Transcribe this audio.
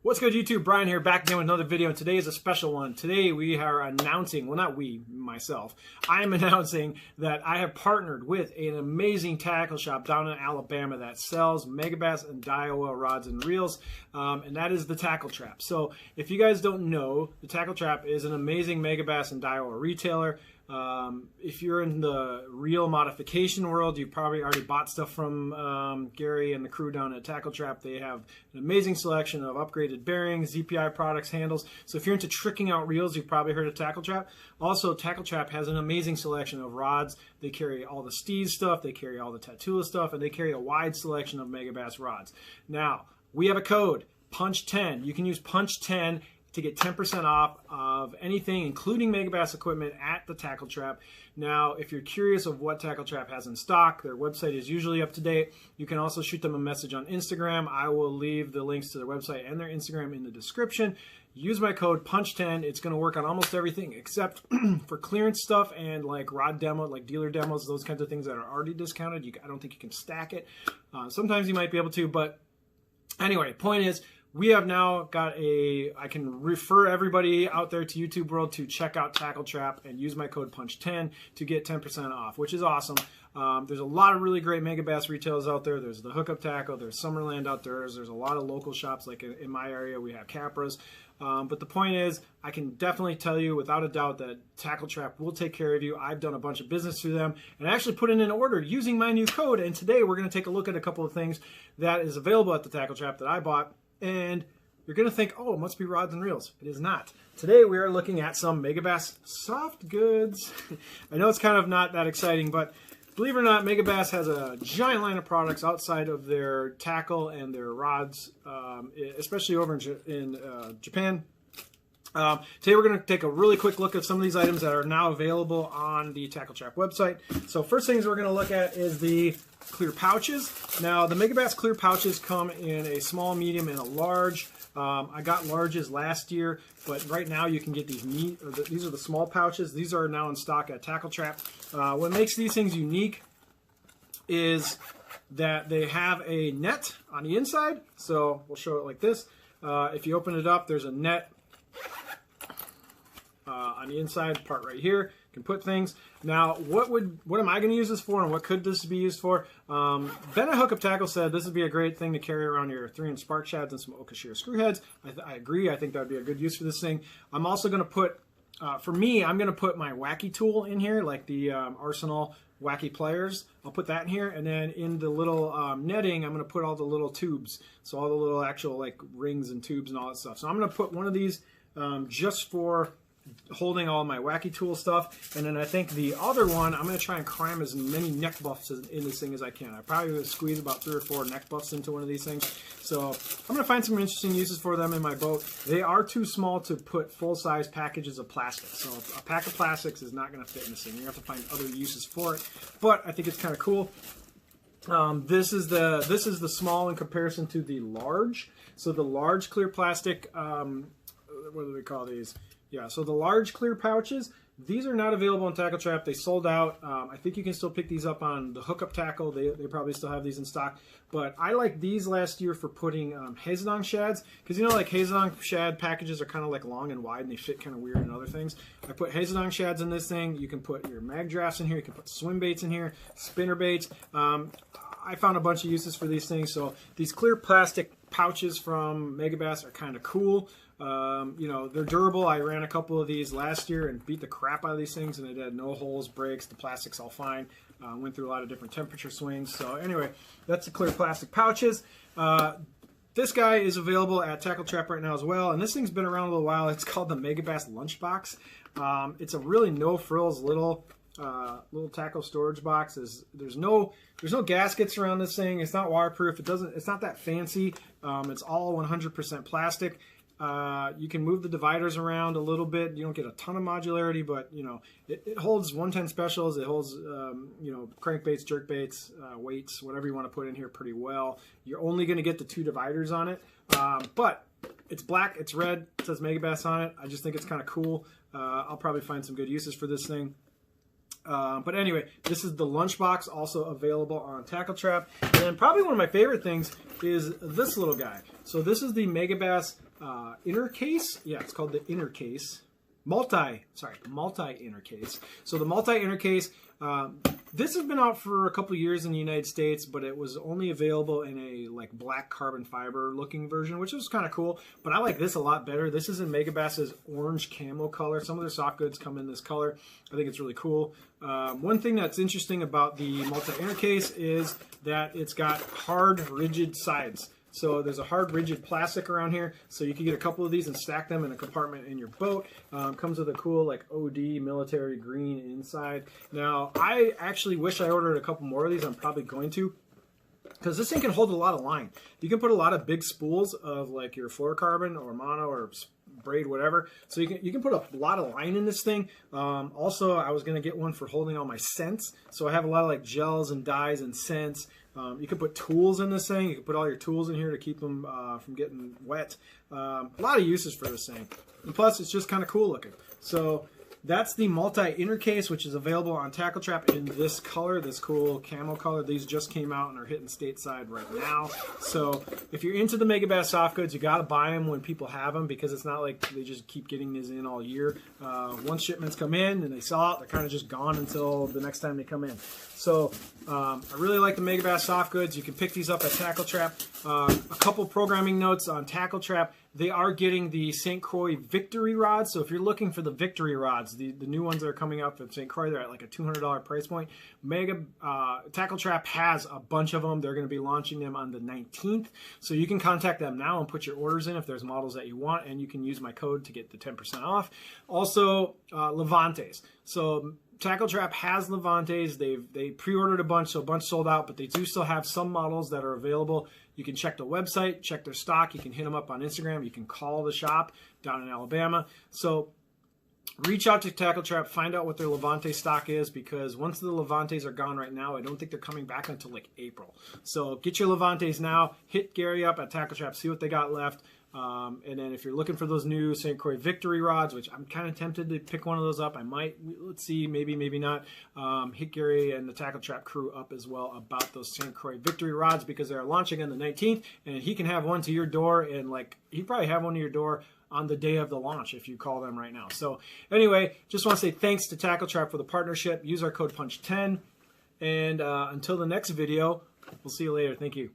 What's good, YouTube? Brian here, back again with another video, and today is a special one. Today we are announcing, well, not we, myself, I am announcing that I have partnered with an amazing tackle shop down in Alabama that sells Megabass and Daiwa rods and reels, and that is the Tackle Trap. So if you guys don't know, the Tackle Trap is an amazing Megabass and Daiwa retailer. If you're in the reel modification world, you probably already bought stuff from Gary and the crew down at Tackle Trap. They have an amazing selection of upgraded bearings, ZPI products, handles. So if you're into tricking out reels, you've probably heard of Tackle Trap. Also, Tackle Trap has an amazing selection of rods. They carry all the Steez stuff, they carry all the Tatula stuff, and they carry a wide selection of Megabass rods. Now, we have a code, PUNCH10. You can use PUNCH10 to get 10% off of anything, including Megabass equipment at the Tackle Trap. Now, if you're curious of what Tackle Trap has in stock, their website is usually up to date. You can also shoot them a message on Instagram. I will leave the links to their website and their Instagram in the description. Use my code PUNCH10. It's going to work on almost everything except for clearance stuff and like rod demo, like dealer demos, those kinds of things that are already discounted. I don't think you can stack it. Sometimes you might be able to, but anyway, point is, we have now got I can refer everybody out there to YouTube World to check out Tackle Trap and use my code PUNCH10 to get 10% off, which is awesome. There's a lot of really great Megabass retailers out there. There's the Hookup Tackle, there's Summerland Outdoors, there's a lot of local shops, like in my area we have Capra's. But the point is, I can definitely tell you without a doubt that Tackle Trap will take care of you. I've done a bunch of business through them and actually put in an order using my new code. And today we're going to take a look at a couple of things that is available at the Tackle Trap that I bought. And you're going to think, oh, it must be rods and reels. It is not. Today we are looking at some Megabass soft goods. I know it's kind of not that exciting, but believe it or not, Megabass has a giant line of products outside of their tackle and their rods, especially over in Japan. Today we're going to take a really quick look at some of these items that are now available on the Tackle Trap website. So first things we're going to look at is the clear pouches. Now the Megabass clear pouches come in a small, medium, and a large. I got larges last year, but right now you can get these these are the small pouches. These are now in stock at Tackle Trap. What makes these things unique is that they have a net on the inside. So we'll show it like this. If you open it up, there's a net on the inside part right here. You can put things. Now, what am I going to use this for, and what could this be used for? Ben at Hookup Tackle said this would be a great thing to carry around your 3-inch spark shads and some Okashira screw heads. I agree. I think that would be a good use for this thing. I'm also going to put, for me, I'm going to put my wacky tool in here, like the Arsenal wacky pliers. I'll put that in here, and then in the little netting, I'm going to put all the little tubes. So all the little actual like rings and tubes and all that stuff. So I'm going to put one of these just for holding all my wacky tool stuff, and then I think the other one I'm going to try and cram as many neck buffs in this thing as I can. I probably would squeeze about 3 or 4 neck buffs into one of these things. So I'm going to find some interesting uses for them in my boat. They are too small to put full-size packages of plastic, so a pack of plastics is not going to fit in this thing. You have to find other uses for it, but I think it's kind of cool. This is the small in comparison to the large. So the large clear plastic, what do they call these? Yeah, so the large clear pouches, these are not available on Tackle Trap. They sold out. I think you can still pick these up on the Hookup Tackle. They probably still have these in stock. But I like these last year for putting Hazelong shads. Because, you know, like Hazelong shad packages are kind of like long and wide, and they fit kind of weird in other things. I put Hazelong shads in this thing. You can put your mag drafts in here. You can put swim baits in here, spinner baits. I found a bunch of uses for these things. So these clear plastic pouches from Megabass are kind of cool. You know, they're durable. I ran a couple of these last year and beat the crap out of these things, and it had no holes, breaks, the plastic's all fine. Went through a lot of different temperature swings. So anyway, that's the clear plastic pouches. This guy is available at Tackle Trap right now as well, and this thing's been around a little while. It's called the Megabass Lunchbox. It's a really no-frills little tackle storage box. There's no gaskets around this thing. It's not waterproof. It's not that fancy. It's all 100% plastic. You can move the dividers around a little bit. You don't get a ton of modularity, but you know it holds 110 specials. It holds you know, crankbaits, jerkbaits, weights, whatever you want to put in here pretty well. You're only going to get the 2 dividers on it, but it's black, it's red, it says Megabass on it. I just think it's kind of cool. I'll probably find some good uses for this thing. But anyway, this is the Lunchbox, also available on Tackle Trap. And then probably one of my favorite things is this little guy. So this is the Megabass inner case. Yeah, it's called the inner case. Multi inner case. So the multi inner case, this has been out for a couple years in the United States, but it was only available in a like black carbon fiber looking version, which was kind of cool. But I like this a lot better. This is in Megabass's orange camo color. Some of their soft goods come in this color. I think it's really cool. One thing that's interesting about the multi inner case is that it's got hard, rigid sides. So there's a hard, rigid plastic around here, so you can get a couple of these and stack them in a compartment in your boat. Comes with a cool like OD military green inside. Now, I actually wish I ordered a couple more of these. I'm probably going to, because this thing can hold a lot of line. You can put a lot of big spools of like your fluorocarbon or mono or braid, whatever. So you can put a lot of line in this thing. Also, I was going to get one for holding all my scents. So I have a lot of like gels and dyes and scents. You can put tools in this thing. You can put all your tools in here to keep them from getting wet. A lot of uses for this thing. And plus, it's just kind of cool looking. So that's the multi-inner case, which is available on Tackle Trap in this color, this cool camo color. These just came out and are hitting stateside right now. So if you're into the Megabass soft goods, you got to buy them when people have them, because it's not like they just keep getting these in all year. Once shipments come in and they sell out, they're kind of just gone until the next time they come in. So I really like the Megabass soft goods. You can pick these up at Tackle Trap. A couple programming notes on Tackle Trap. They are getting the St. Croix Victory rods. So if you're looking for the Victory rods, the new ones that are coming out from St. Croix, they're at like a $200 price point. Tackle Trap has a bunch of them. They're going to be launching them on the 19th. So you can contact them now and put your orders in if there's models that you want, and you can use my code to get the 10% off. Also, Levantes. So Tackle Trap has Levantes. They pre-ordered a bunch, so a bunch sold out, but they do still have some models that are available. You can check the website, check their stock. You can hit them up on Instagram. You can call the shop down in Alabama. So reach out to Tackle Trap, find out what their Levante stock is, because once the Levantes are gone right now, I don't think they're coming back until like April. So get your Levantes now. Hit Gary up at Tackle Trap, see what they got left. And then if you're looking for those new St. Croix Victory rods, which I'm kind of tempted to pick one of those up, I might. Let's see, maybe not. Hit Gary and the Tackle Trap crew up as well about those St. Croix Victory rods, because they're launching on the 19th, and he can have one to your door, and like he'd probably have one to your door on the day of the launch if you call them right now. So anyway, just want to say thanks to Tackle Trap for the partnership. Use our code PUNCH10, and until the next video, we'll see you later. Thank you.